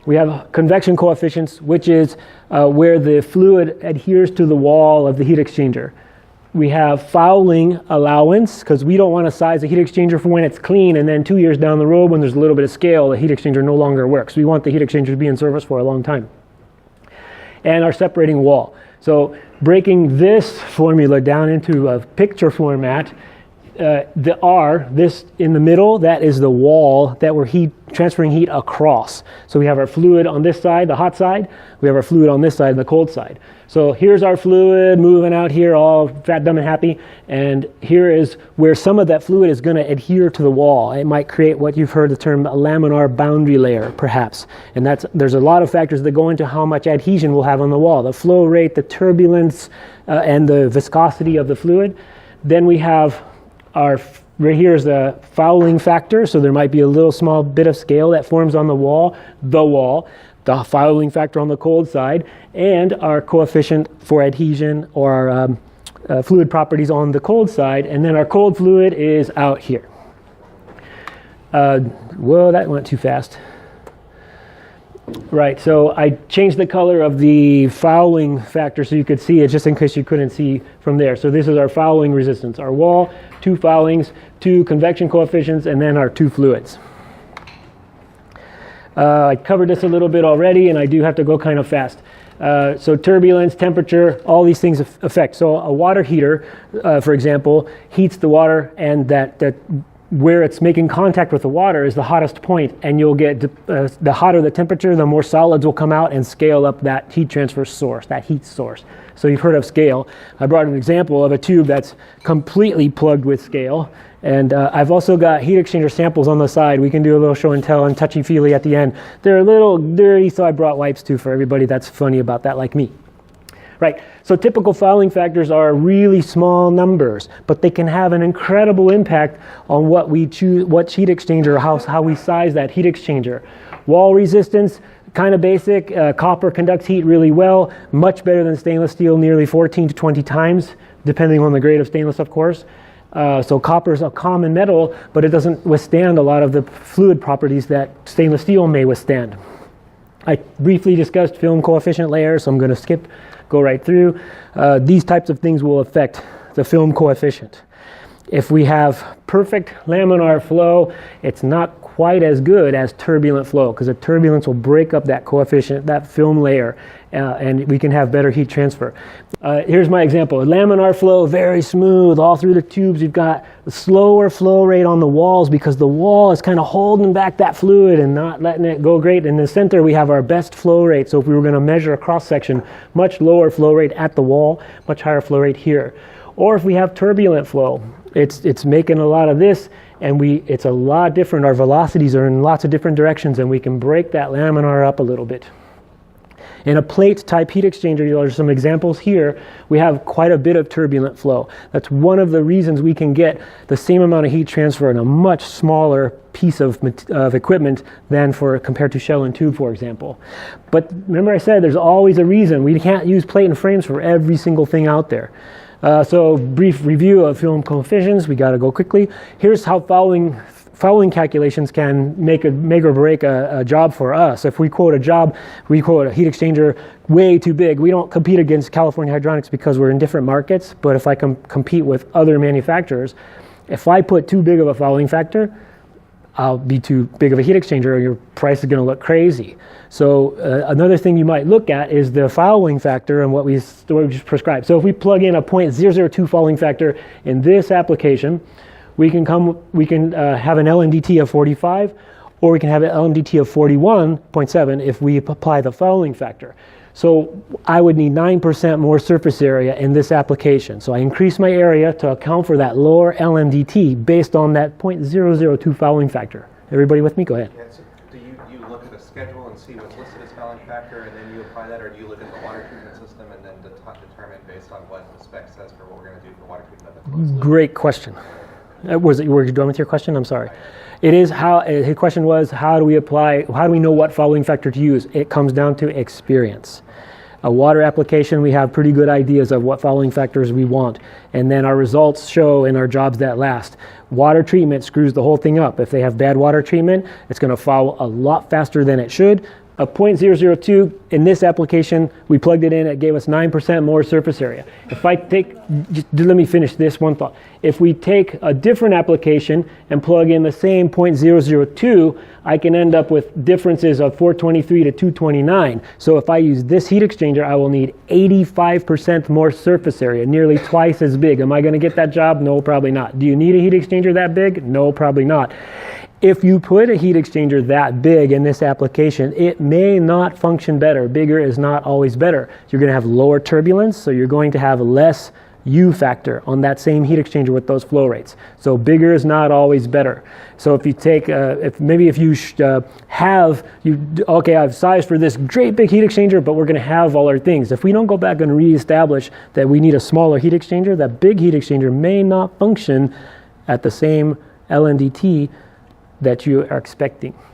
We have convection coefficients, which is where the fluid adheres to the wall of the heat exchanger. We have fouling allowance, because we don't want to size the heat exchanger for when it's clean and then 2 years down the road when there's a little bit of scale, the heat exchanger no longer works. We want the heat exchanger to be in service for a long time. And our separating wall. So breaking this formula down into a picture format, the R, this in the middle, that is the wall that we're transferring heat across. So we have our fluid on this side, the hot side. We have our fluid on this side, the cold side. So here's our fluid moving out here, all fat, dumb, and happy. And here is where some of that fluid is going to adhere to the wall. It might create what you've heard the term a laminar boundary layer, perhaps. And there's a lot of factors that go into how much adhesion we'll have on the wall. The flow rate, the turbulence, and the viscosity of the fluid. Then we have right here is the fouling factor, so there might be a little small bit of scale that forms on the wall, the fouling factor on the cold side, and our coefficient for adhesion or our fluid properties on the cold side, and then our cold fluid is out here. Whoa, that went too fast. Right, so I changed the color of the fouling factor so you could see it, just in case you couldn't see from there. So this is our fouling resistance, our wall, 2 foulings, 2 convection coefficients, and then our 2 fluids. I covered this a little bit already, and I do have to go kind of fast. So turbulence, temperature, all these things affect. So a water heater, for example, heats the water, and that where it's making contact with the water is the hottest point, and you'll get the hotter the temperature, the more solids will come out and scale up that heat transfer source, that heat source. So you've heard of scale. I brought an example of a tube that's completely plugged with scale, and I've also got heat exchanger samples on the side. We can do a little show and tell and touchy-feely at the end. They're a little dirty, so I brought wipes too for everybody that's funny about that like me. Right, so typical fouling factors are really small numbers, but they can have an incredible impact on what we choose, what heat exchanger, how we size that heat exchanger. Wall resistance, kind of basic. Copper conducts heat really well, much better than stainless steel, nearly 14 to 20 times, depending on the grade of stainless, of course. So copper is a common metal, but it doesn't withstand a lot of the fluid properties that stainless steel may withstand. I briefly discussed film coefficient layers, so I'm going to go right through. These types of things will affect the film coefficient. If we have perfect laminar flow, it's not quite as good as turbulent flow, because the turbulence will break up that coefficient, that film layer, and we can have better heat transfer. Here's my example. Laminar flow, very smooth all through the tubes. You've got a slower flow rate on the walls because the wall is kind of holding back that fluid and not letting it go great. In the center, we have our best flow rate. So if we were going to measure a cross-section, much lower flow rate at the wall, much higher flow rate here. Or if we have turbulent flow, it's making a lot of this, and it's a lot different. Our velocities are in lots of different directions, and we can break that laminar up a little bit. In a plate type heat exchanger, there are some examples here. We have quite a bit of turbulent flow. That's one of the reasons we can get the same amount of heat transfer in a much smaller piece of equipment than compared to shell and tube, for example. But remember I said there's always a reason. We can't use plate and frames for every single thing out there. So brief review of film coefficients. We got to go quickly. Here's how fouling calculations can make or break a job for us. If we quote a job, we quote a heat exchanger way too big. We don't compete against California Hydronics because we're in different markets, but if I compete with other manufacturers, if I put too big of a fouling factor, I'll be too big of a heat exchanger and your price is going to look crazy. So another thing you might look at is the fouling factor and what we just prescribed. So if we plug in a 0.002 fouling factor in this application, we can have an LMDT of 45, or we can have an LMDT of 41.7 if we apply the fouling factor. So I would need 9% more surface area in this application. So I increase my area to account for that lower LMDT based on that 0.002 fouling factor. Everybody with me? Go ahead. Yeah, so do you look at a schedule and see what's listed as fouling factor, and then you apply that, or do you look at the water treatment system and then determine based on what the spec says for what we're going to do for water treatment? Great question. Were you done with your question? I'm sorry. It is his question was, how do we know what fouling factor to use? It comes down to experience. A water application, we have pretty good ideas of what fouling factors we want, and then our results show in our jobs that last. Water treatment screws the whole thing up. If they have bad water treatment, it's going to foul a lot faster than it should. A 0.002 in this application, we plugged it in, it gave us 9% more surface area. If I take, just let me finish this one thought. If we take a different application and plug in the same 0.002, I can end up with differences of 423 to 229. So if I use this heat exchanger, I will need 85% more surface area, nearly twice as big. Am I going to get that job? No, probably not. Do you need a heat exchanger that big? No, probably not. If you put a heat exchanger that big in this application, it may not function better. Bigger is not always better. You're going to have lower turbulence, so you're going to have less U factor on that same heat exchanger with those flow rates. So bigger is not always better. So if you take, if you okay, I've sized for this great big heat exchanger, but we're going to have all our things. If we don't go back and reestablish that we need a smaller heat exchanger, that big heat exchanger may not function at the same LNDT that you are expecting.